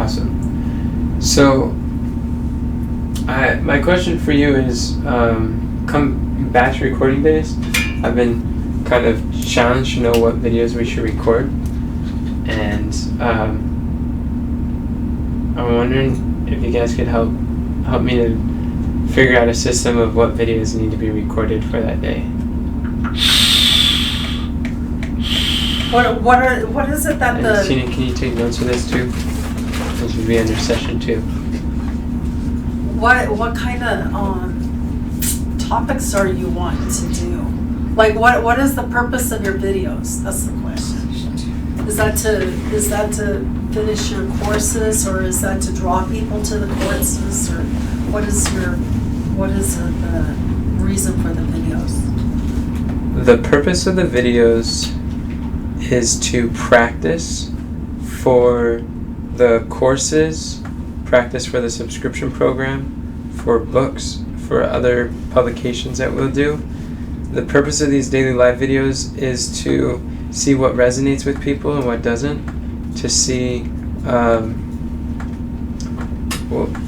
Awesome. So, my question for you is, come batch recording days, I've been kind of challenged to know what videos we should record, and I'm wondering if you guys could help me to figure out a system of what videos need to be recorded for that day. What is it that and Tina, can you take notes for this too? This would be under session 2. What kind of topics are you wanting to do? Like what is the purpose of your videos? That's the question. Is that to finish your courses, or is that to draw people to the courses, or what is the reason for the videos? The purpose of the videos is to practice for the courses, practice for the subscription program, for books, for other publications that we'll do. The purpose of these daily live videos is to see what resonates with people and what doesn't, to see,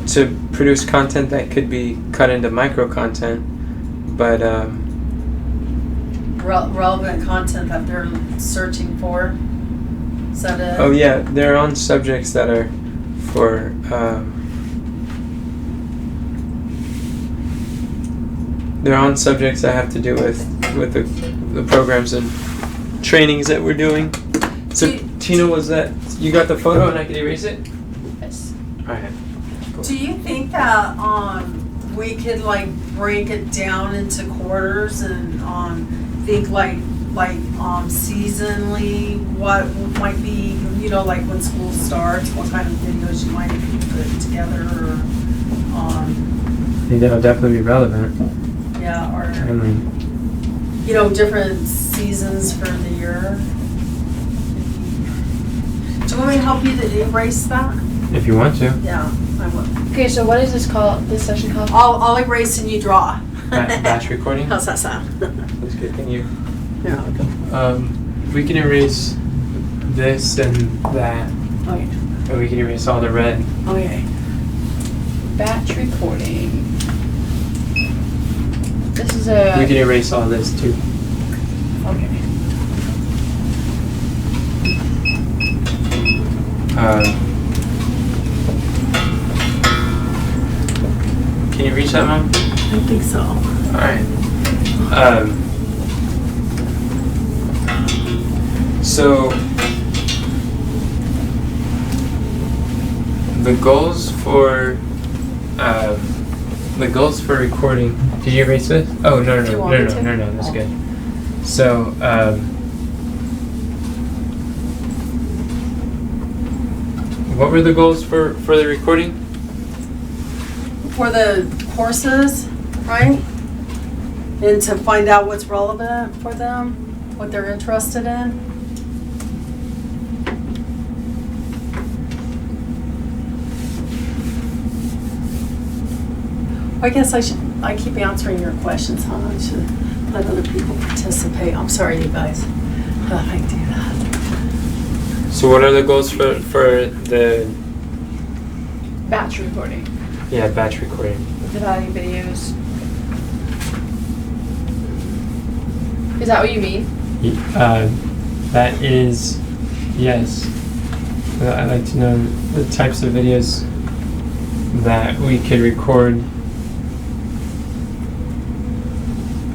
to produce content that could be cut into micro content, but relevant content that they're searching for. Is that it? Oh yeah, they're on subjects that are for they're on subjects that have to do with the programs and trainings that we're doing. So Tina, was that you got the photo and I can erase it? Yes. Alright. Cool. Do you think that we could like break it down into quarters and think like seasonally what might be, like when school starts, what kind of videos you might put together, or I think that'll definitely be relevant. yeah, or Timely. different seasons for the year. Do you want me to help you to erase that? If you want to. Yeah, I will. Okay, so what is this session called? I'll erase and you draw. Batch recording? How's that sound? That's good, thank you. Yeah, okay. We can erase this and that, Okay. or we can erase all the red. Okay. Batch recording. This is We can erase all this too. Okay. Can you reach that, Mom? I think so. Alright. So the goals for recording. Did you erase this? Oh no, that's good. So what were the goals for the recording? For the courses, right? And to find out what's relevant for them, what they're interested in. I guess I keep answering your questions, huh? I should let other people participate. I'm sorry, you guys, that I do that. So what are the goals for the batch recording. Yeah, batch recording. The value videos. Is that what you mean? That is, yes. I'd like to know the types of videos that we could record.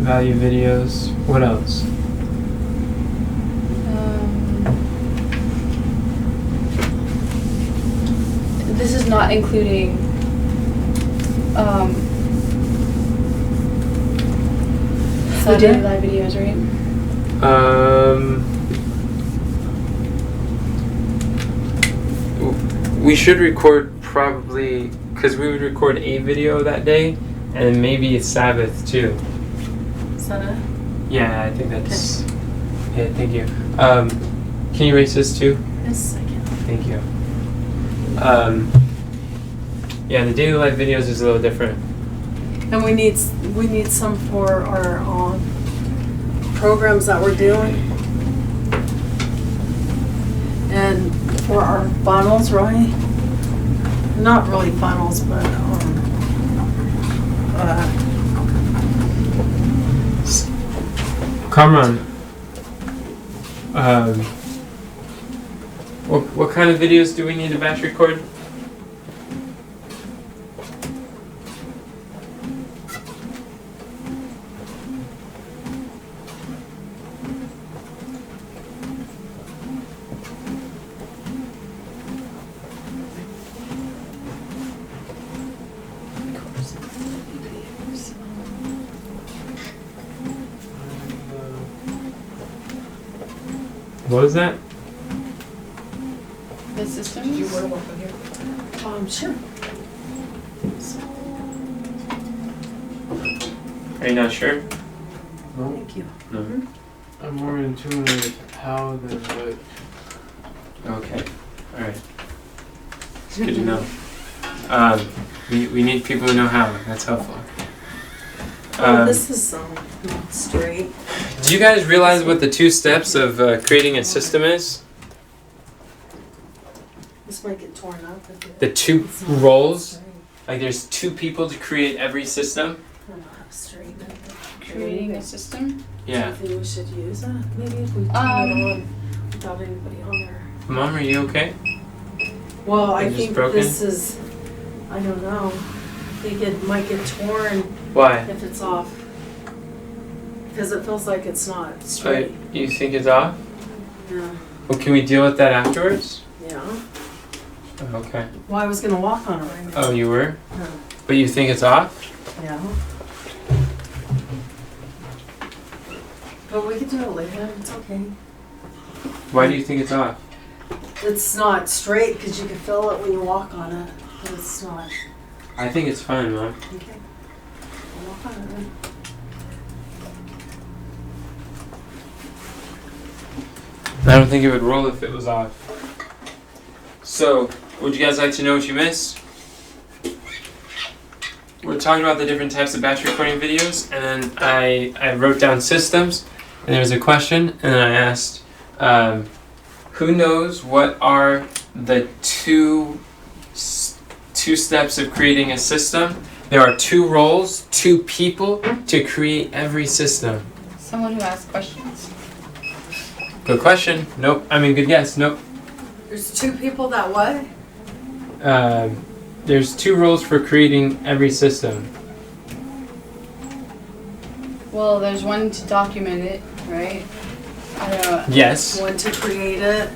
Value videos. What else? This is not including Saturday live videos, right? We should record probably, because we would record a video that day, and maybe it's Sabbath too. Is that it? Yeah, I think that's. Okay. Yeah, thank you. Can you erase this too? Yes, I can. Thank you. Yeah, the daily life videos is a little different. And we need some for our programs that we're doing, and for our funnels, right? not really funnels, but Kamran, what kind of videos do we need to batch record? What was that? The systems? you were welcome here. Sure. Are you not sure? Thank you. No. I'm more in tune with how than what. Okay. All right. It's good to know. We need people who know how. That's helpful. This is not straight. Do you guys realize what the 2 steps of creating a system is? This might get torn up. The 2 roles? Like there's 2 people to create every system? Creating a system? Yeah. Do you think we should use that? Maybe if we turn it on without anybody on there. Mom, are you okay? Well, I Is this think broken? this is, I don't know. I think it might get torn Why? if it's off. Because it feels like it's not straight. You think it's off? Yeah. Well, can we deal with that afterwards? Yeah. Oh, okay. Well, I was gonna walk on it right now. Oh, you were? Yeah. But you think it's off? Yeah. But we could do it later. It's okay. Why do you think it's off? It's not straight because you can feel it when you walk on it. But it's not. I think it's fine, Mom. Okay. I'll walk on it then. I don't think it would roll if it was off. So, would you guys like to know what you missed? We're talking about the different types of batch recording videos, and then I wrote down systems, and there was a question, and then I asked, who knows what are the two steps of creating a system? There are 2 roles, 2 people to create every system. Someone who asks questions. Good question. Nope. I mean, good guess. Nope. There's 2 people that what? There's 2 roles for creating every system. Well, there's one to document it, right? I don't know. Yes. One to create it,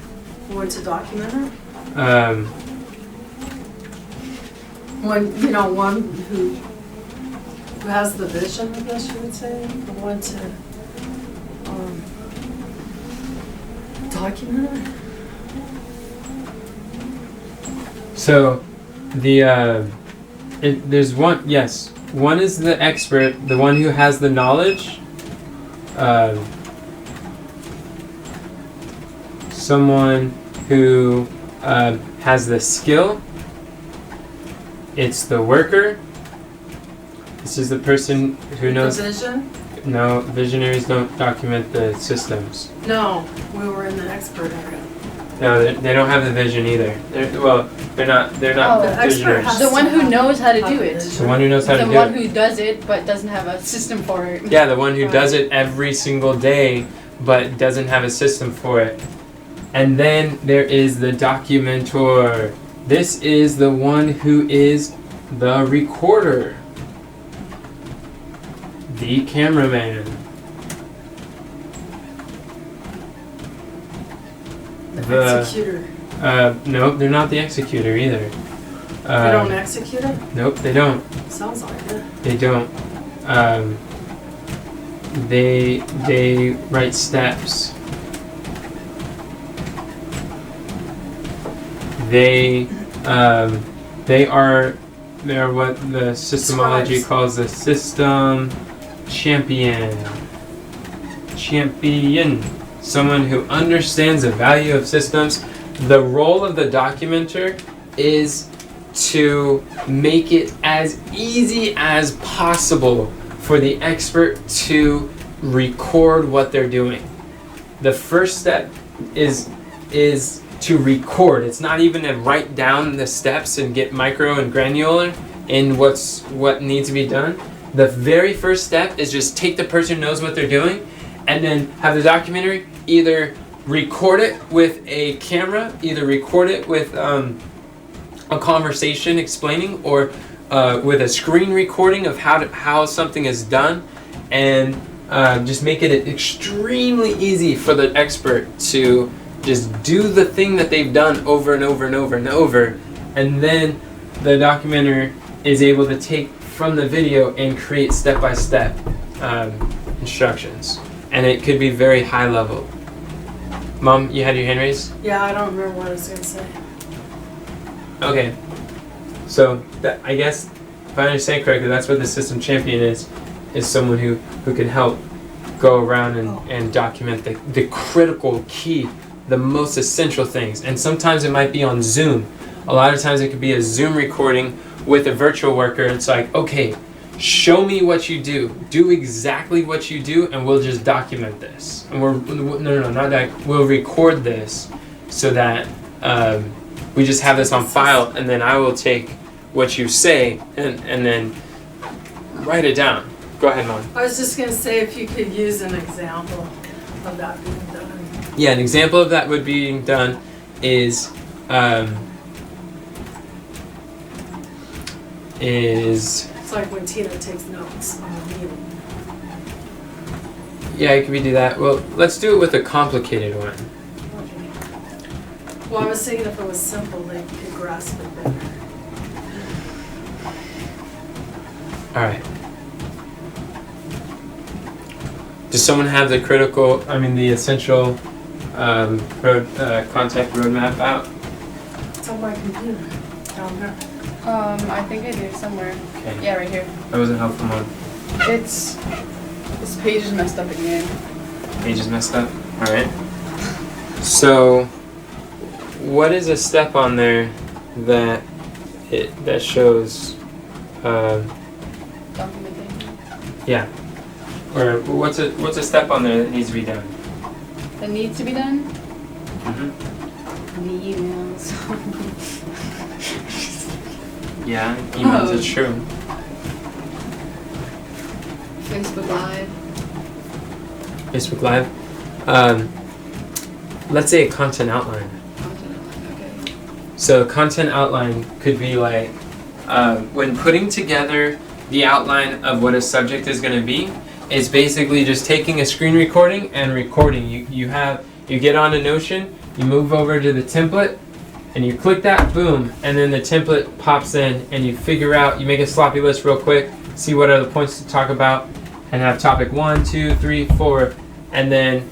one to document it. One who has the vision, I guess you would say. The one to document it. So, there's one. Yes, one is the expert, the one who has the knowledge. Someone who has the skill. It's the worker. This is the person who knows. The vision? No, visionaries don't document the systems. No, we were in the expert area. No, they don't have the vision either. They're not Oh, the expert visionaries. has The one who knows how to have do the it. vision. The one who knows how to The do one it. who does it but doesn't have a system for it. Yeah, the one who does it every single day but doesn't have a system for it. And then there is the documenter. This is the one who is the recorder. The cameraman. The executor. No, they're not the executor either. They don't execute it? Nope, they don't. Sounds like it. They don't. They write steps. They're what the systemology Scribes. calls the system champion. Someone who understands the value of systems. The role of the documenter is to make it as easy as possible for the expert to record what they're doing. The first step is to record. It's not even to write down the steps and get micro and granular in what needs to be done. The very first step is just take the person who knows what they're doing and then have the documentary either record it with a camera, either record it with a conversation explaining, or with a screen recording of how something is done, and just make it extremely easy for the expert to just do the thing that they've done over and over and over and over, and then the documenter is able to take from the video and create step-by-step instructions. And it could be very high level. Mom, you had your hand raised? Yeah, I don't remember what I was gonna say. Okay. So I guess if I understand correctly, that's what the system champion is someone who can help go around and document the critical key, the most essential things. And sometimes it might be on Zoom. A lot of times it could be a Zoom recording with a virtual worker. It's like, okay, show me what you do exactly what you do, and we'll just document this. And we'll record this so that we just have this on file, and then I will take what you say and then write it down. Go ahead, Mom. I was just gonna say if you could use an example of that being done. Yeah, an example of that would be done is It's like when Tina takes notes on the meeting. yeah, can we do that? Well, let's do it with a complicated one. Well, I was thinking if it was simple, they could grasp it better. All right. Does someone have the essential contact roadmap out? It's on my computer down there. I think I do somewhere. Okay. Yeah, right here. That wasn't helpful, Mom. This page is messed up again. Page is messed up. All right. So, what is a step on there that shows? Documentation. Yeah. Or what's a step on there that needs to be done? That needs to be done. Mm-hmm. The emails. Yeah, emails. It's true. Facebook Live. Facebook Live. Let's say a content outline. Okay. So a content outline could be like when putting together the outline of what a subject is going to be, is basically just taking a screen recording and recording. You get on a Notion, you move over to the template, and you click that, boom, and then the template pops in, and you figure out, you make a sloppy list real quick, see what are the points to talk about, and have topic 1, 2, 3, 4, and then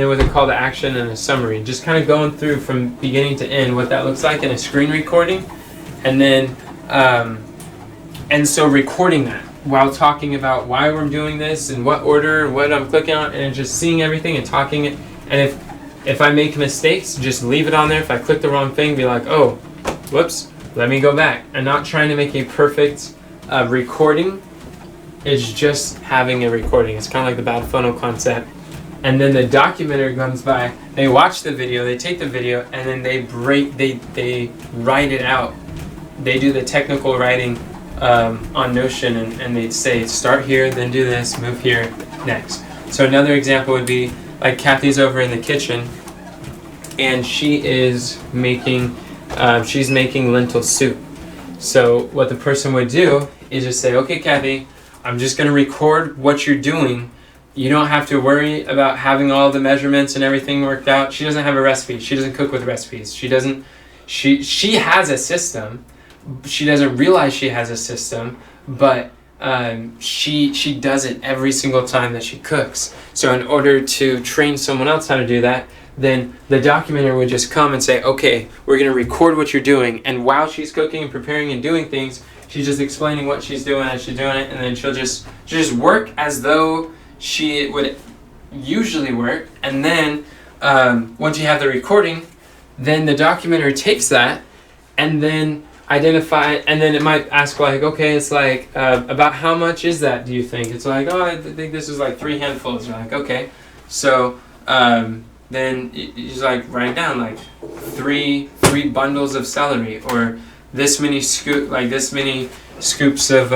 with a call to action and a summary. Just kind of going through from beginning to end what that looks like in a screen recording, and then and so recording that while talking about why we're doing this and what order and what I'm clicking on, and just seeing everything and talking it. And if I make mistakes, just leave it on there. If I click the wrong thing, be like, oh, whoops, let me go back. And not trying to make a perfect recording. It's just having a recording. It's kind of like the bad funnel concept. And then the documenter comes by, they watch the video, they take the video, and then they write it out. They do the technical writing on Notion, and they'd say, start here, then do this, move here, next. So another example would be, like Kathy's over in the kitchen, and she is making lentil soup. So what the person would do is just say, okay, Kathy, I'm just going to record what you're doing. You don't have to worry about having all the measurements and everything worked out. She doesn't have a recipe. She doesn't cook with recipes. She has a system. She doesn't realize she has a system, but she does it every single time that she cooks. So in order to train someone else how to do that, then the documenter would just come and say, okay, we're going to record what you're doing. And while she's cooking and preparing and doing things, she's just explaining what she's doing as she's doing it. And then she'll just work as though she would usually work. And then once you have the recording, then the documenter takes that and then identify, and then it might ask like, okay, it's like, about how much is that, do you think? It's like, oh, I think this is like 3 handfuls. You're like, okay. So then you just like write it down, like three bundles of celery, or this many scoops of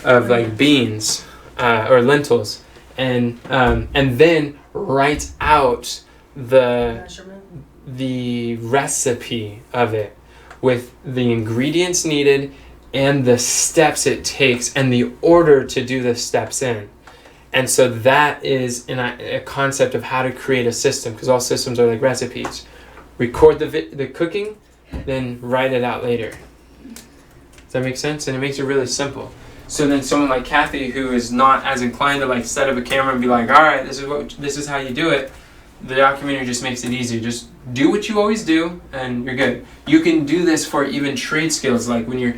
like beans or lentils, and then write out Measurement. the recipe of it with the ingredients needed and the steps it takes and the order to do the steps in. And so that is a concept of how to create a system, because all systems are like recipes. Record the cooking, then write it out later. Does that make sense? And it makes it really simple. So then someone like Kathy, who is not as inclined to like set up a camera and be like, all right, this is how you do it, the documentary just makes it easier. Just do what you always do and you're good. You can do this for even trade skills, like when you're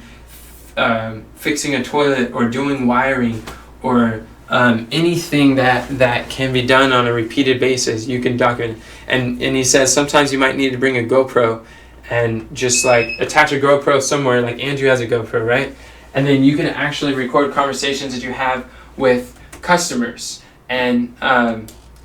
fixing a toilet or doing wiring or anything that can be done on a repeated basis, you can document. And he says sometimes you might need to bring a GoPro and just like attach a GoPro somewhere, like Andrew has a GoPro, right? And then you can actually record conversations that you have with customers. And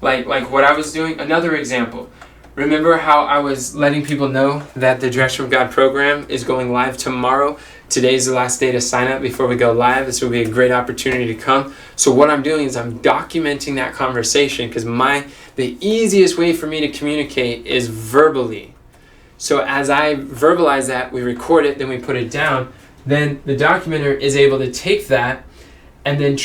like what I was doing, another example. Remember how I was letting people know that the Direction of God program is going live tomorrow? Today's the last day to sign up before we go live. This will be a great opportunity to come. So what I'm doing is I'm documenting that conversation, because the easiest way for me to communicate is verbally. So as I verbalize that, we record it, then we put it down. Then the documenter is able to take that and then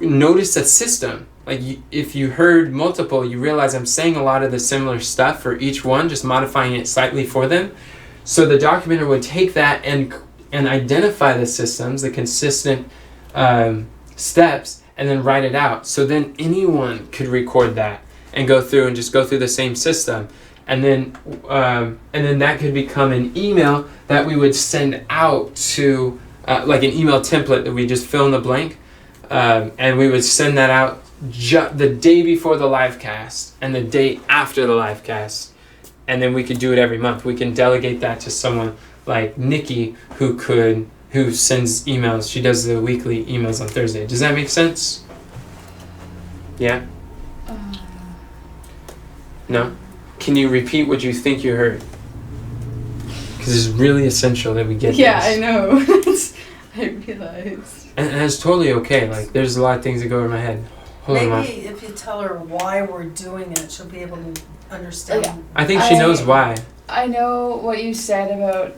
notice a system. Like if you heard multiple, you realize I'm saying a lot of the similar stuff for each one, just modifying it slightly for them. So the documenter would take that and identify the systems, the consistent steps, and then write it out. So then anyone could record that and go through the same system. And then that could become an email that we would send out to, like an email template that we just fill in the blank. And we would send that out the day before the live cast and the day after the live cast. And then we could do it every month. We can delegate that to someone like Nikki who sends emails. She does the weekly emails on Thursday. Does that make sense? Yeah? No? Can you repeat what you think you heard? Because it's really essential that we get this. Yeah, I know. I realize. And it's totally okay. Like, there's a lot of things that go over my head. Hold on, Mom. Maybe if you tell her why we're doing it, she'll be able to understand. Yeah. I think she knows why. I know what you said about,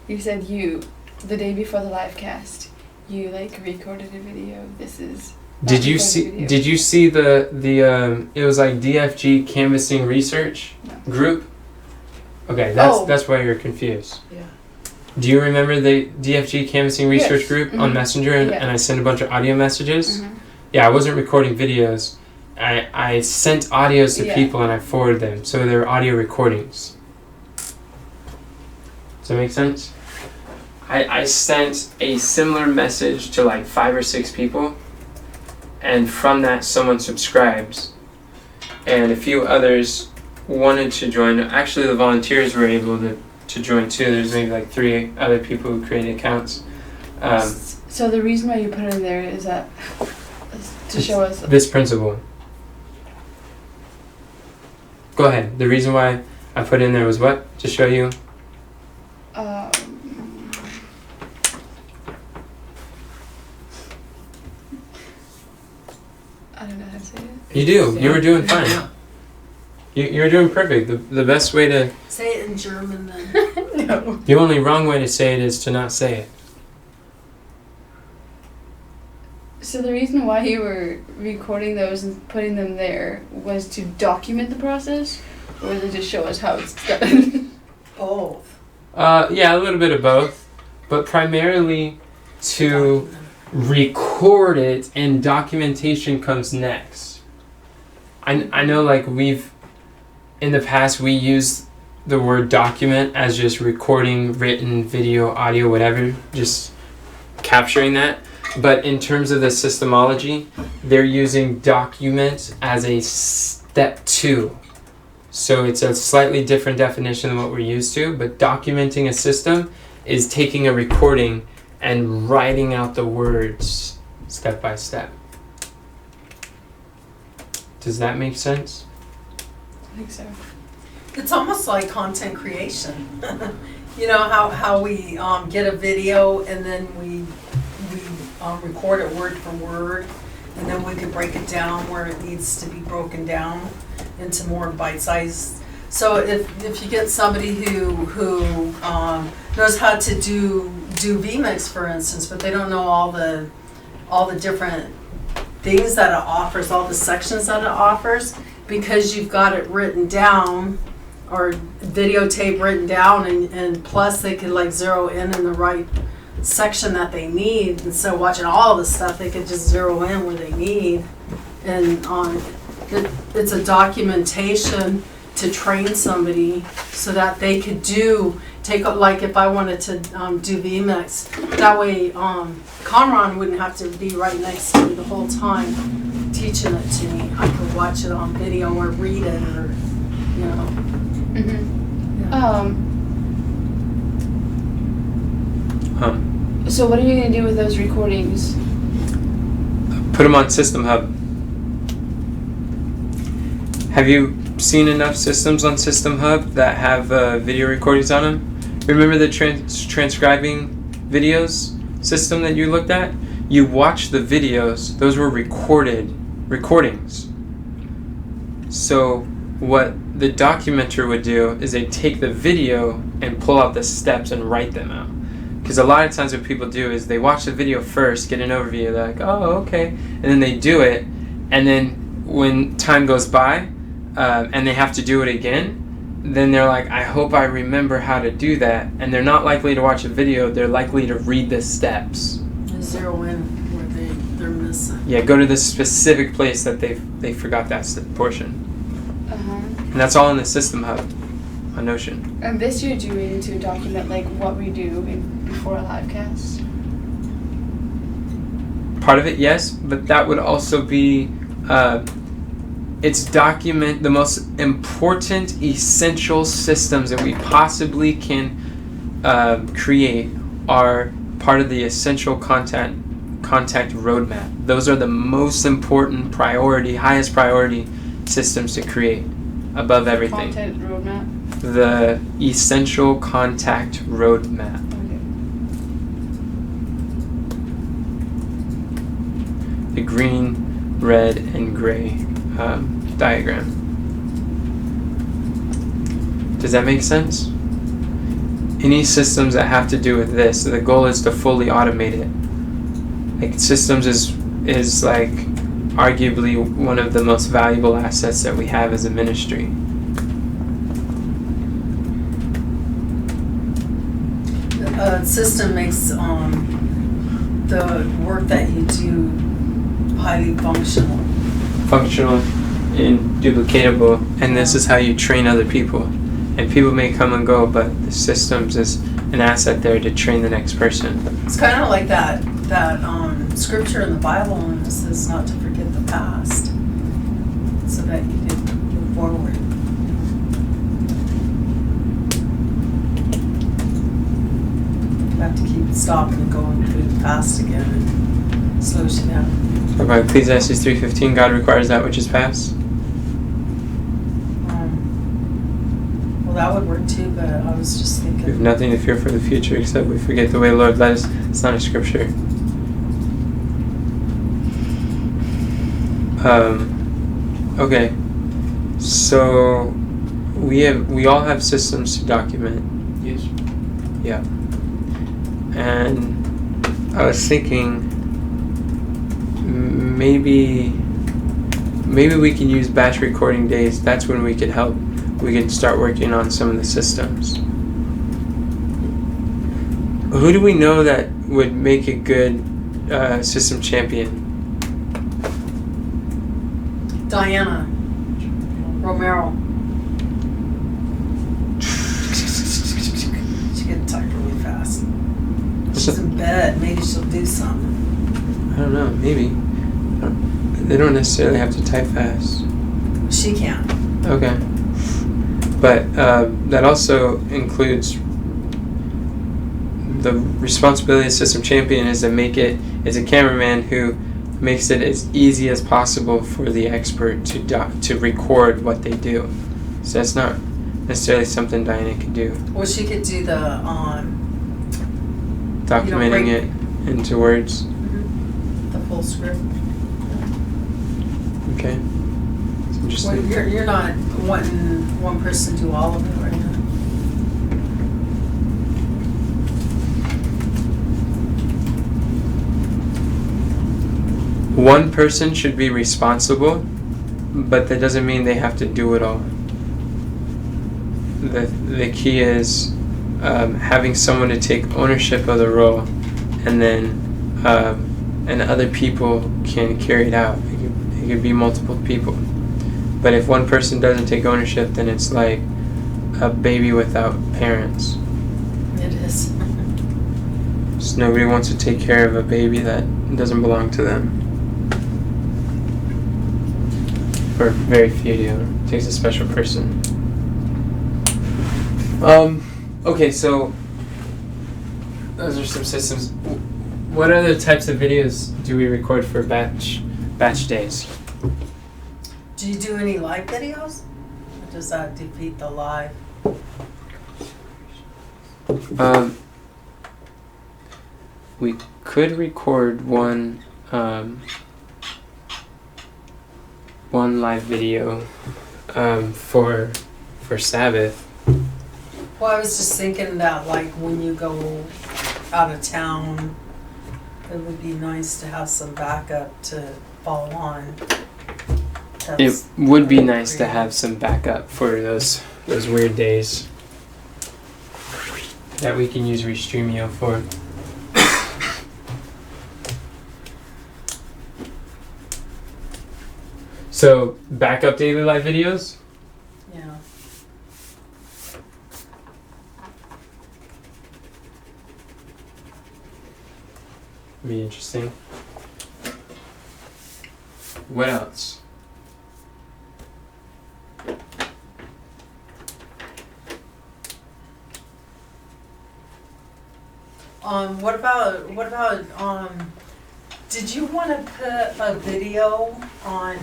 you said the day before the live cast, you like recorded a video. This is. Did you see the it was like DFG canvassing research group? Okay, that's why you're confused. Yeah. Do you remember the DFG canvassing research group on Messenger and I sent a bunch of audio messages? Mm-hmm. Yeah, I wasn't recording videos. I sent audios to people and I forwarded them. So they're audio recordings. Does that make sense? I sent a similar message to like 5 or 6 people. And from that, someone subscribes. And a few others wanted to join. Actually, the volunteers were able to join too. There's maybe like 3 other people who created accounts. So the reason why you put it in there is that to show us this principle. Go ahead. The reason why I put it in there was what? To show you? I don't know how to say it. You do. You were doing fine. You were doing perfect. The best way to... Say it in German then. No. The only wrong way to say it is to not say it. So the reason why you were recording those and putting them there was to document the process, or was it to show us how it's done? Both. Yeah, a little bit of both. But primarily to record it, and documentation comes next. I know, like, in the past we used the word document as just recording written, video, audio, whatever, just capturing that. But in terms of the systemology, they're using document as a step 2. So it's a slightly different definition than what we're used to, but documenting a system is taking a recording and writing out the words step by step. Does Does that make sense? I think so. It's almost like content creation. You know how we get a video and then we record it word for word, and then we could break it down where it needs to be broken down into more bite-sized. So if you get somebody who knows how to do vMix, for instance, but they don't know all the different things that it offers, all the sections that it offers, because you've got it written down or videotape written down, and plus they could like zero in the right section that they need. Instead of watching all the stuff, they could just zero in where they need. And it's a documentation to train somebody so that they could like if I wanted to do vMix, that way Conron wouldn't have to be right next to me the whole time teaching it to me. I could watch it on video or read it, or Mm-hmm. Yeah. So what are you gonna do with those recordings? Put them on System Hub. Have you seen enough systems on System Hub that have video recordings on them? Remember the transcribing videos system that you looked at? You watched the videos; those were recordings. So what the documenter would do is they take the video and pull out the steps and write them out. Because a lot of times what people do is they watch the video first, get an overview, they're like, oh, okay, and then they do it, and then when time goes by and they have to do it again, then they're like, I hope I remember how to do that, and they're not likely to watch a video, they're likely to read the steps. Zero in where they're missing. Yeah, go to the specific place that they forgot that portion. And that's all in the System Hub on Notion. And this you're doing to document like what we do before a live cast? Part of it, yes, but that would also be it's document the most important essential systems that we possibly can create are part of the essential contact roadmap. Those are the most important highest priority systems to create above everything. Content roadmap? The essential contact roadmap. Okay. The green, red, and gray diagram. Does that make sense? Any systems that have to do with this, the goal is to fully automate it. Like systems is like arguably one of the most valuable assets that we have as a ministry. System makes the work that you do highly functional. Functional, induplicatable, and this is how you train other people. And people may come and go, but the systems is an asset there to train the next person. It's kind of like that scripture in the Bible when it says not to forget the past, so that you can move forward. You have to keep stopping and going through the past again. It slows you down. About Ecclesiastes 3:15, God requires that which is past. Well, that would work too, but I was just We have thinking. nothing to fear for the future except we forget the way the Lord led us. It's not a scripture. Okay, so we all have systems to document. Yes. Yeah. And I was thinking maybe we can use batch recording days. That's when we can start working on some of the systems. Who do we know that would make a good system champion? Diana Romero. She can type really fast. She's in bed. Maybe she'll do something. I don't know, maybe. They don't necessarily have to type fast. She can. Okay. But that also includes the responsibility of system champion is to make it as a cameraman who makes it as easy as possible for the expert to record what they do. So that's not necessarily something Diana could do. Well, she could do the Documenting it into words. the full script. Okay. It's interesting. Well, you're not wanting one person to do all of it right now. One person should be responsible, but that doesn't mean they have to do it all. The key is having someone to take ownership of the role, and then and other people can carry it out. It could be multiple people. But if one person doesn't take ownership, then it's like a baby without parents. It is. Just nobody wants to take care of a baby that doesn't belong to them. Or very few do. It takes a special person. Okay, so those are some systems. What other types of videos do we record for batch days? Do you do any live videos? Or does that defeat the live? We could record one live video for Sabbath. Well, I was just thinking that, like, when you go out of town, it would be nice to have some backup to fall on. It would be nice to have some backup for those weird days that we can use Restreamio for. So, backup daily live videos? Yeah. Be interesting. What else? What about did you want to put a video on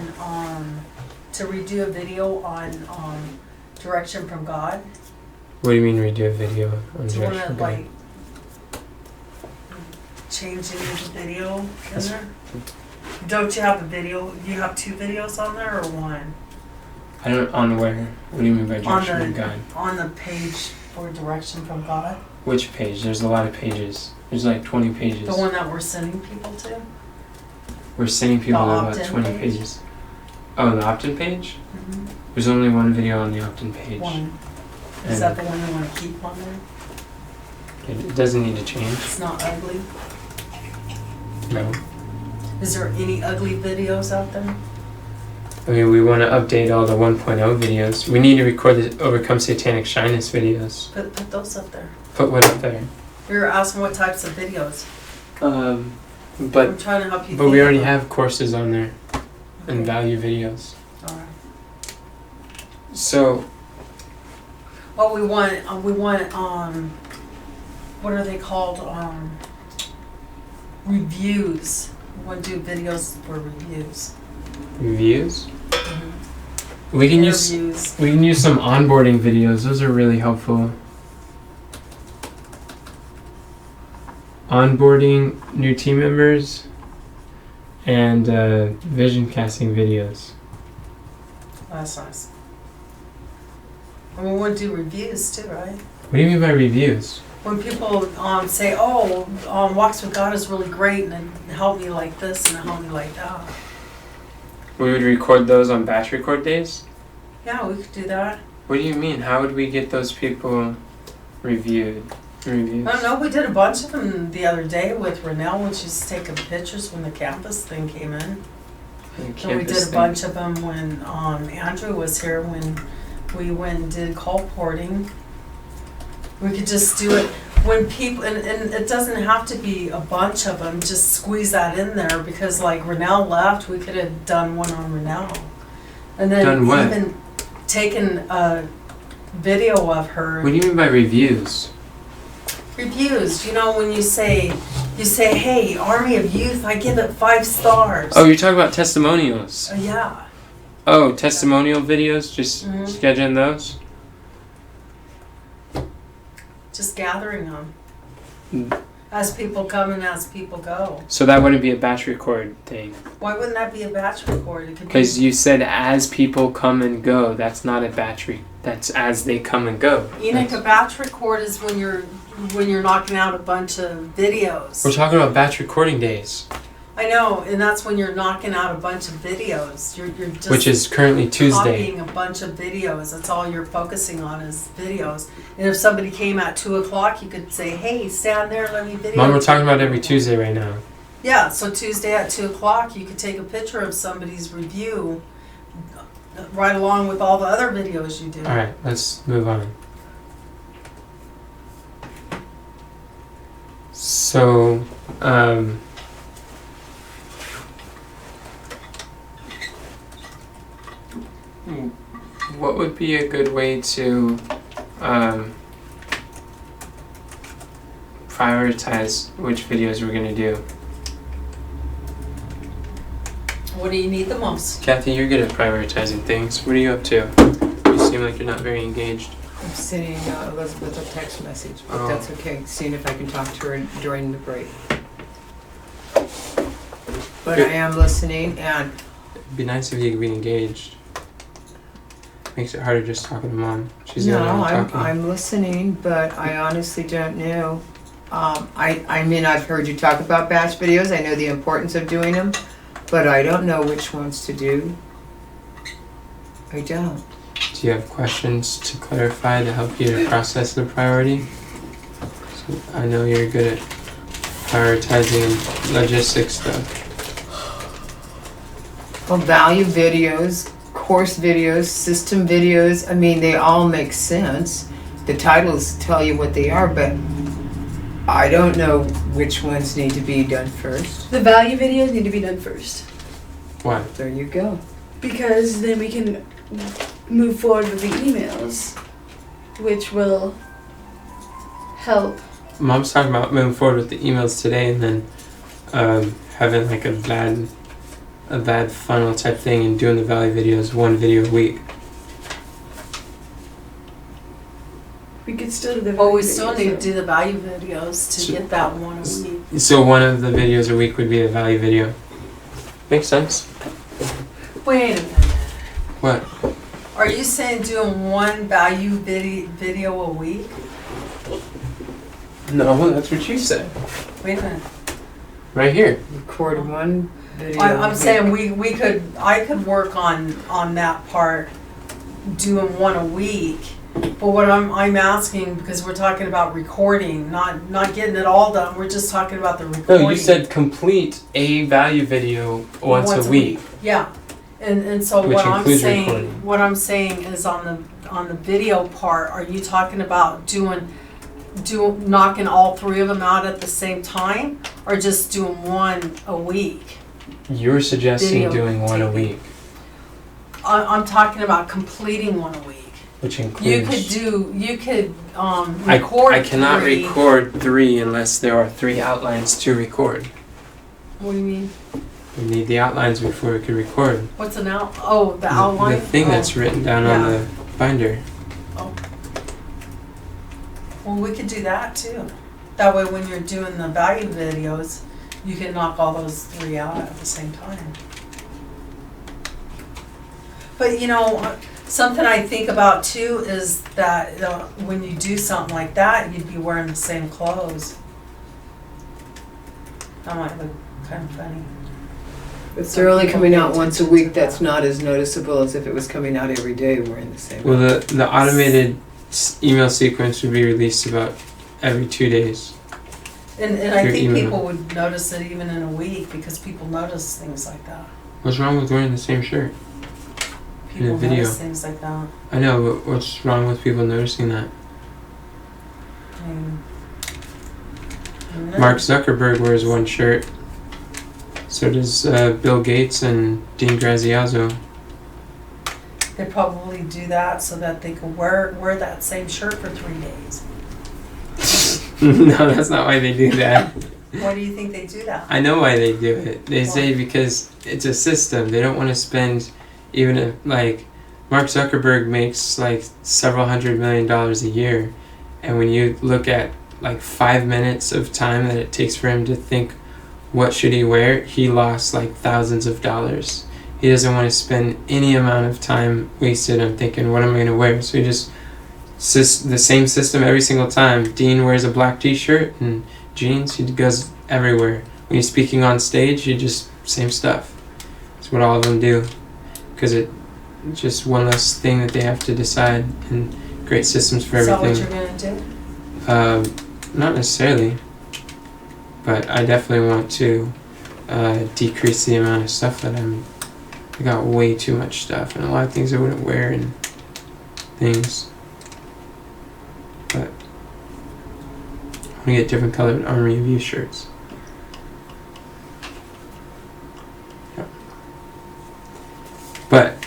to redo a video on Direction from God? What do you mean redo a video on Do you want Direction to, from God? like, change any of the video in there? Don't you have a video? You have 2 videos on there or one? I don't, on where? What do you mean by Direction from God? On the page for Direction from God. Which page? There's a lot of pages. There's like 20 pages. The one that we're sending people to? We're sending people to about opt-in 20 page? pages. Oh, the opt-in page? Mm-hmm. There's only one video on the opt-in page. One. Is And that the one you want to keep on there? it doesn't need to change. It's not ugly? No. Is there any ugly videos out there? I mean, we want to update all the 1.0 videos. We need to record the Overcome Satanic Shyness videos. Put those up there. Put what up there? We were asking what types of videos. I'm But trying to help you. we already have courses on there and value videos. All right. So Oh, we want, what are they called? Reviews. We want to do videos for reviews. reviews. Mm-hmm. We can use some onboarding videos. Those are really helpful. Onboarding new team members and vision casting videos. That's nice. And we want to do reviews too, right? What do you mean by reviews? When people say, "Oh, Walks with God is really great, and it helped me like this, and it helped me like that." We would record those on batch record days? Yeah, we could do that. What do you mean? How would we get those people reviews? I don't know. We did a bunch of them the other day with Renelle when she's taking pictures when the campus thing came in. And we did a bunch of them when Andrew was here when we went and did call porting. We could just do it when people, and it doesn't have to be a bunch of them, just squeeze that in there because like Renelle left, we could have done one on Renelle. And then Done what? even taken a video of her. What do you mean by reviews? Reviews, you know, when you say, You say, hey, Army of Youth, I give it 5 stars. Oh, you're talking about testimonials. Yeah. Oh, testimonial videos? Just Mhm. scheduling those? Just gathering them. Mm. As people come and as people go. So that wouldn't be a batch record thing. Why wouldn't that be a batch record? It could Because be. you said as people come and go. That's not a batch that's as they come and go. Enoch, a batch record is when you're knocking out a bunch of videos. We're talking about batch recording days. I know, and that's when you're knocking out a bunch of videos. You're just Which is currently Tuesday. copying a bunch of videos. That's all you're focusing on is videos. And if somebody came at 2 o'clock, you could say, hey, stand there, let me video. Mom, we're talking about every Tuesday right now. Yeah, so Tuesday at 2 o'clock, you could take a picture of somebody's review right along with all the other videos you do. Alright, let's move on. So, what would be a good way to prioritize which videos we're going to do? What do you need the most? Kathy, you're good at prioritizing things. What are you up to? You seem like you're not very engaged. I'm sending Elizabeth a text message, but Oh. that's okay. Seeing if I can talk to her during the break. But I am listening, and It'd be nice if you could be engaged. Makes it harder just talking to Mom. She's the no, only one I'm talking. listening, but I honestly don't know. I mean, I've heard you talk about batch videos. I know the importance of doing them, but I don't know which ones to do. I don't. Do you have questions to clarify to help you to process the priority? So I know you're good at prioritizing logistics stuff. Well, value videos, course videos, system videos, I mean, they all make sense. The titles tell you what they are, but I don't know which ones need to be done first. The value videos need to be done first. Why? There you go. Because then we can move forward with the emails, which will help. Mom's talking about moving forward with the emails today and then having like a bad funnel type thing and doing the value videos 1 video a week. We could still do the value Well, we videos, still need though. to do the value videos to So- get that one a week. So one of the videos a week would be a value video. Makes sense. Wait a minute. What? Are you saying doing 1 value video a week? No, that's what you said. Wait a minute. Right here. Record one video. I'm saying I could work on that part, doing 1 a week. But what I'm asking, because we're talking about recording, not getting it all done, we're just talking about the recording. No, you said complete a value video once a week. Yeah, and so Which what I'm includes saying, recording. is on the video part, are you talking about knocking all 3 of them out at the same time, or just doing 1 a week? You're suggesting Video doing 1 a taping. week, I'm talking about completing 1 a week. which includes. You could record. I cannot 3. record 3 unless there are 3 outlines to record. What do you mean? We need the outlines before we can record. What's an out? Oh, the outline. The thing that's written down on Yeah. the binder. Well, we could do that too. That way, when you're doing the value videos, you can knock all those 3 out at the same time. But something I think about too is that when you do something like that, you'd be wearing the same clothes. That might look kind of funny. If they're only coming out once a week, that's not as noticeable as if it was coming out every day wearing the same. Well, the automated email sequence would be released about every 2 days. And I Your think email. people would notice it even in a week because people notice things like that. What's wrong with wearing the same shirt? In a People video. notice things like that. I know, but what's wrong with people noticing that? I mean, I don't know. Mark Zuckerberg wears 1 shirt. So does Bill Gates and Dean Grazioso. They probably do that so that they can wear that same shirt for 3 days. No, that's not why they do that. Why do you think they do that? I know why they do it. They Why? say because it's a system. They don't want to spend, even if, like, Mark Zuckerberg makes like several $100 million a year. And when you look at like 5 minutes of time that it takes for him to think what should he wear, he lost like thousands of dollars. He doesn't want to spend any amount of time wasted on thinking, what am I going to wear? So he just the same system every single time. Dean wears a black t-shirt and jeans. He goes everywhere. When he's speaking on stage, he just same stuff. That's what all of them do, because it's just one less thing that they have to decide, and great systems for Is that everything. what you're gonna do? Not necessarily, but I definitely want to decrease the amount of stuff that I got way too much stuff, and a lot of things I wouldn't wear and things. But I want to get different colored Army of You shirts. Yep. But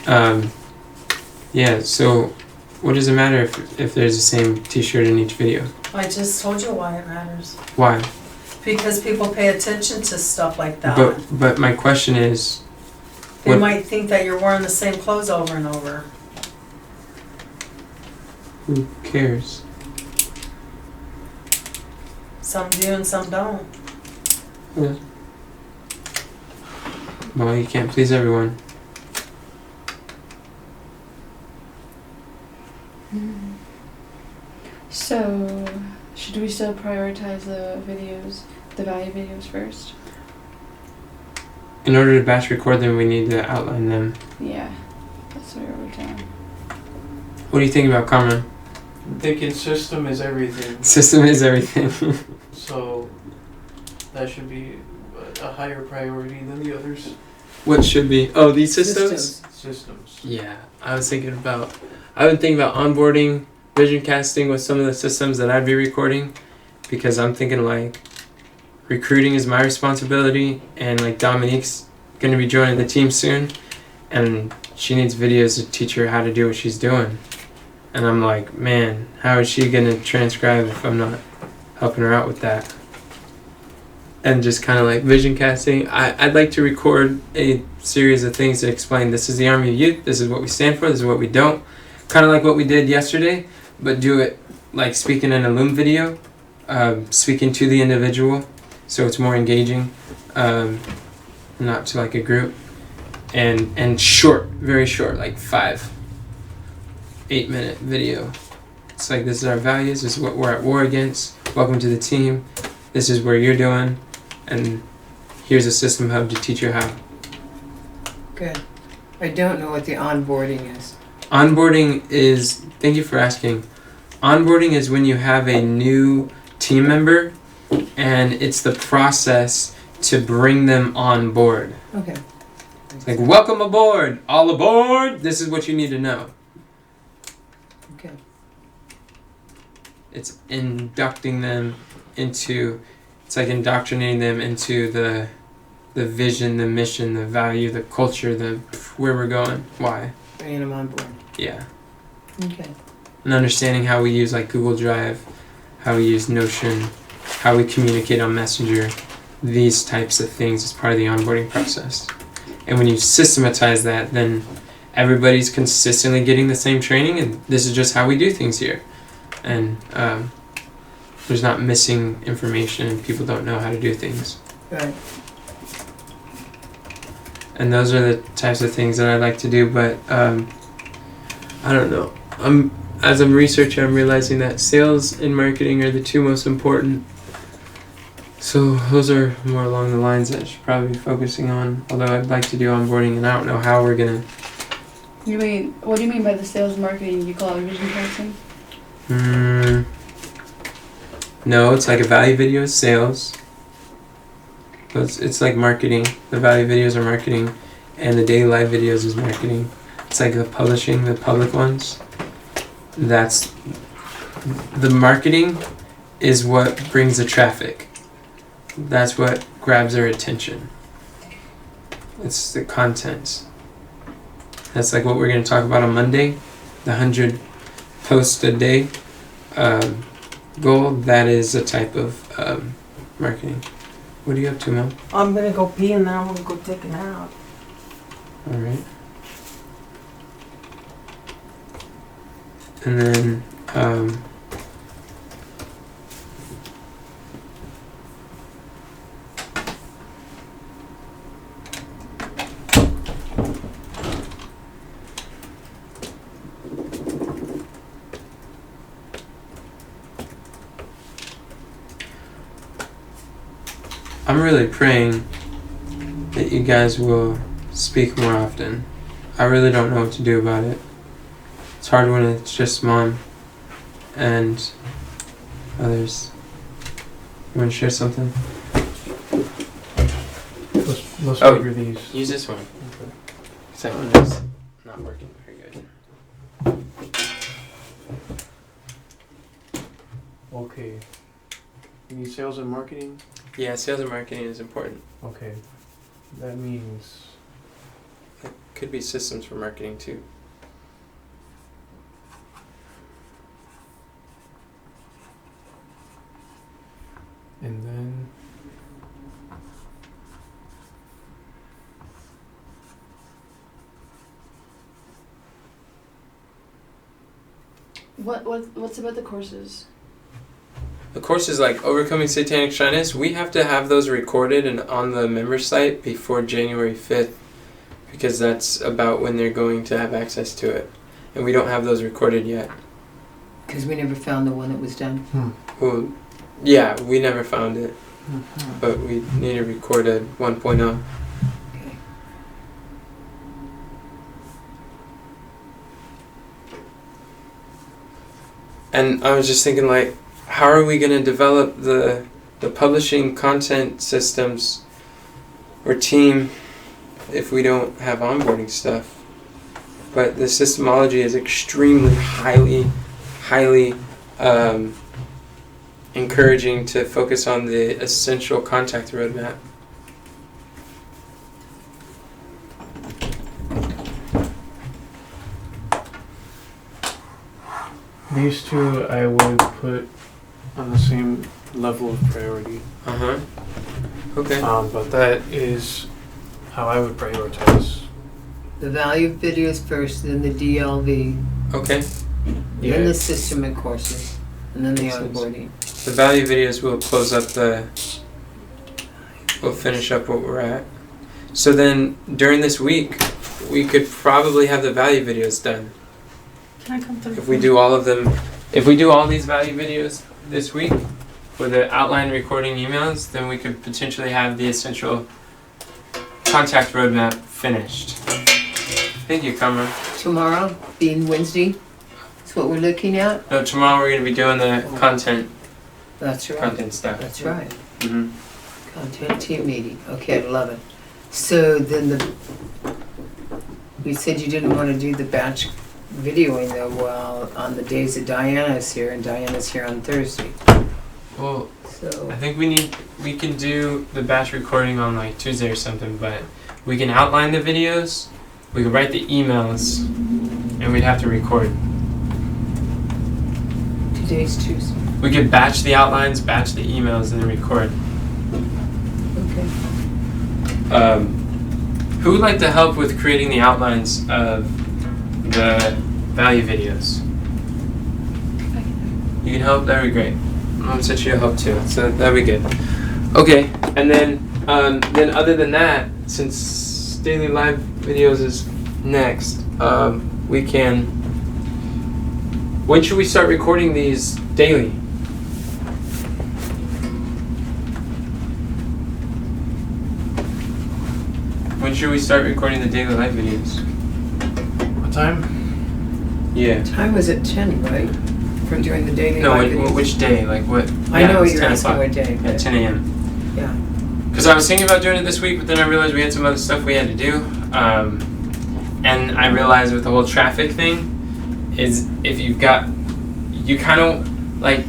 yeah. So, what does it matter if there's the same T-shirt in each video? I just told you why it matters. Why? Because people pay attention to stuff like that. But my question is, They what- might think that you're wearing the same clothes over and over. who cares? Some do and some don't. Yeah. Well, you can't please everyone. So, should we still prioritize the videos, the value videos first? In order to batch record them, we need to outline them. Yeah, that's what we're doing. What do you think about Carmen? Thinking system is everything. System is everything. So that should be a higher priority than the others. What should be? Oh, these systems? Systems. Yeah, I've been thinking about onboarding, vision casting with some of the systems that I'd be recording, because I'm thinking like recruiting is my responsibility, and like Dominique's gonna be joining the team soon, and she needs videos to teach her how to do what she's doing. And I'm like, man, how is she gonna transcribe if I'm not helping her out with that? And just kind of like vision casting. I'd like to record a series of things to explain this is the Army of Youth, this is what we stand for, this is what we don't. Kind of like what we did yesterday, but do it like speaking in a Loom video, speaking to the individual, so it's more engaging, not to like a group. And short, very short, like 5-8 minute video. It's like, this is our values, this is what we're at war against, welcome to the team, this is where you're doing, and here's a system hub to teach you how. Good. I don't know what the onboarding is. Onboarding is, thank you for asking, onboarding is when you have a new team member and it's the process to bring them on board. Okay. It's like, welcome aboard, all aboard, this is what you need to know. Okay. It's inducting them into, it's like indoctrinating them into the vision, the mission, the value, the culture, the where we're going, why. Bringing them on board. Yeah. Okay. And understanding how we use like Google Drive, how we use Notion, how we communicate on Messenger, these types of things as part of the onboarding process. And when you systematize that, then everybody's consistently getting the same training, and this is just how we do things here. And there's not missing information, and people don't know how to do things. Right. And those are the types of things that I like to do, but I don't know. As I'm researching, I'm realizing that sales and marketing are the two most important. So those are more along the lines that I should probably be focusing on. Although I'd like to do onboarding, and I don't know how we're gonna. What do you mean by the sales and marketing? You call it vision casting? No, it's like a value video is sales. So it's like marketing. The value videos are marketing, and the daily live videos is marketing. It's like the publishing, the public ones. That's the marketing is what brings the traffic. That's what grabs their attention. It's the content. That's like what we're going to talk about on Monday, the 100 posts a day goal. That is a type of marketing. What are you up to, Mel? I'm gonna go pee and then I'm gonna go take a nap. All right. And then, I'm really praying that you guys will speak more often. I really don't know what to do about it. It's hard when it's just Mom and others. You want to share something? Let's Oh. figure these. Use this one. Okay. Second one is not working very good. Okay. You need sales and marketing? Yeah, sales and marketing is important. Okay. That means It could be systems for marketing too. and then What's about the courses? The courses like Overcoming Satanic Shyness, we have to have those recorded and on the member site before January 5th because that's about when they're going to have access to it. And we don't have those recorded yet. Because we never found the one that was done. Well, yeah, we never found it, Mhm. but we need to record a 1.0. Okay. And I was just thinking, like, how are we going to develop the publishing content systems or team if we don't have onboarding stuff? But the systemology is extremely highly encouraging to focus on the essential contact roadmap. these two I would put on the same level of priority. Uh-huh. Okay. But that is how I would prioritize. The value videos first, then the DLV, Okay. then the system and courses, and then the Makes sense. onboarding. The value videos will close up we'll finish up what we're at. So then during this week, we could probably have the value videos done. Can I come through? If we do all of them, if we do all these value videos this week for the outline recording emails, then we could potentially have the essential contact roadmap finished. Thank you, Kamra. Tomorrow, being Wednesday, is what we're looking at. No, tomorrow we're going to be doing the content That's right. stuff. That's right. Mm-hmm. Content team meeting. Okay, at 11. So then we said you didn't want to do the batch videoing though, well, on the days that Diana's here, and Diana's here on Thursday. Well, So I think we can do the batch recording on like Tuesday or something, but we can outline the videos, we can write the emails, and we'd have to record. today's Tuesday. We could batch the outlines, batch the emails, and then record. Okay. Who would like to help with creating the outlines of the value videos? You can help? That'd be great. Mom said she'll help too, so that'd be good. Okay, and then other than that, since daily live videos is next, we can. When should we start recording these daily? When should we start recording the daily live videos? What time? Yeah. Time was at 10, right? For doing the daily No, live videos. which day? Like what? I yeah, know it's you're 10 asking o'clock. what day. Yeah, 10 a.m. Yeah. Because I was thinking about doing it this week, but then I realized we had some other stuff we had to do. And I realized with the whole traffic thing, is if you've got, you kind of, like,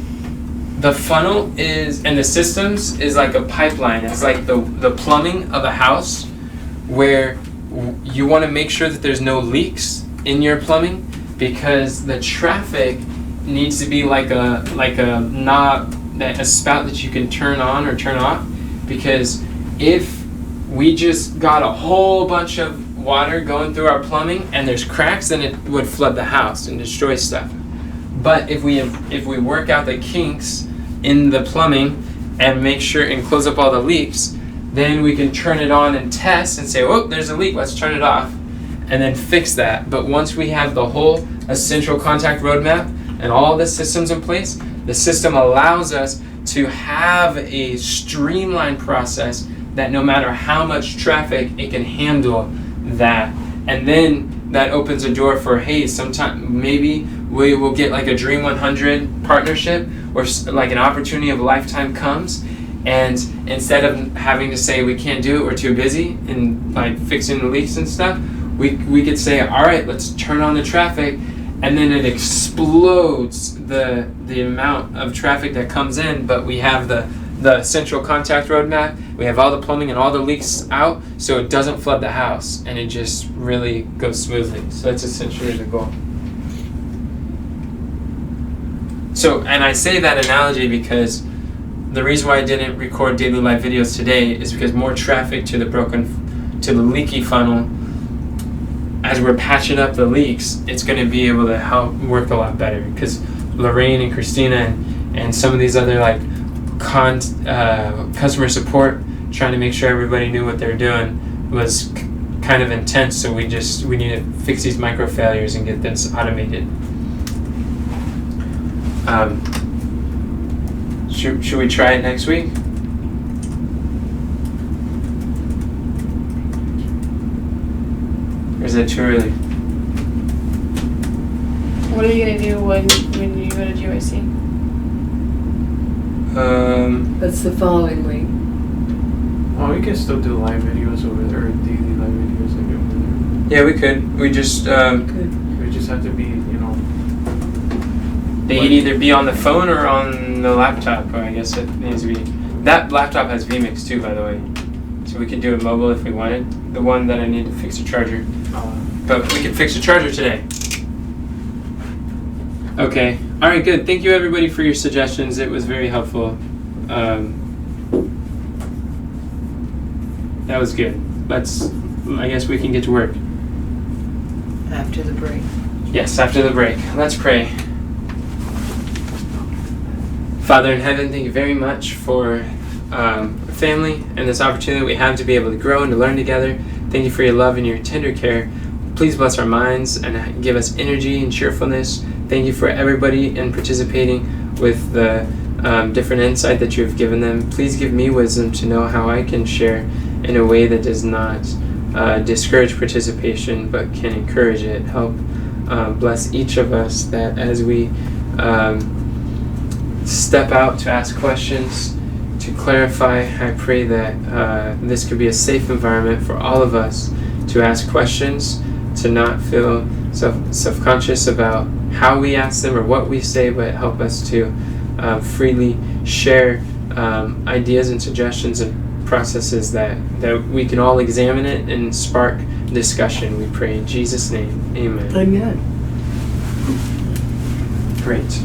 the funnel is, and the systems is like a pipeline. It's like the plumbing of a house where you want to make sure that there's no leaks in your plumbing because the traffic needs to be like a knob, a spout that you can turn on or turn off, because if we just got a whole bunch of water going through our plumbing and there's cracks, then it would flood the house and destroy stuff. But if we work out the kinks in the plumbing and make sure and close up all the leaks, then we can turn it on and test and say, oh, there's a leak, let's turn it off, and then fix that. But once we have the whole essential contact roadmap and all the systems in place, the system allows us to have a streamlined process that no matter how much traffic, it can handle that. And then that opens a door for, hey, sometime maybe we will get like a Dream 100 partnership, or like an opportunity of a lifetime comes, and instead of having to say we can't do it, we're too busy, and like fixing the leaks and stuff, we could say, all right, let's turn on the traffic, and then it explodes the amount of traffic that comes in, but we have the central contact roadmap, we have all the plumbing and all the leaks out, so it doesn't flood the house, and it just really goes smoothly. So that's essentially the goal. So, and I say that analogy because the reason why I didn't record daily live videos today is because more traffic to the leaky funnel, as we're patching up the leaks, it's going to be able to help work a lot better, because Lorraine and Christina and some of these other like customer support, trying to make sure everybody knew what they're doing, was kind of intense. So we need to fix these micro failures and get this automated. Should we try it next week? Or is it too early? What are you gonna do when you go to GYC? That's the following week. Oh, we can still do live videos over there, or daily live videos like over there. Yeah, we could. We just We just have to be, they could either be on the phone or on the laptop. Or I guess it needs to be. That laptop has vMix too, by the way. So we could do it mobile if we wanted. The one that I need to fix a charger. But we could fix a charger today. Okay. All right, good. Thank you, everybody, for your suggestions. It was very helpful. That was good. I guess we can get to work. After the break. Yes, after the break. Let's pray. Father in heaven, thank you very much for family and this opportunity that we have to be able to grow and to learn together. Thank you for your love and your tender care. Please bless our minds and give us energy and cheerfulness. Thank you for everybody in participating with the different insight that you have given them. Please give me wisdom to know how I can share in a way that does not discourage participation but can encourage it. Help bless each of us that as we step out to ask questions, to clarify, I pray that this could be a safe environment for all of us to ask questions, to not feel self-conscious about how we ask them or what we say, but help us to freely share ideas and suggestions and processes that we can all examine it and spark discussion. We pray in Jesus' name. Amen. Amen. Great.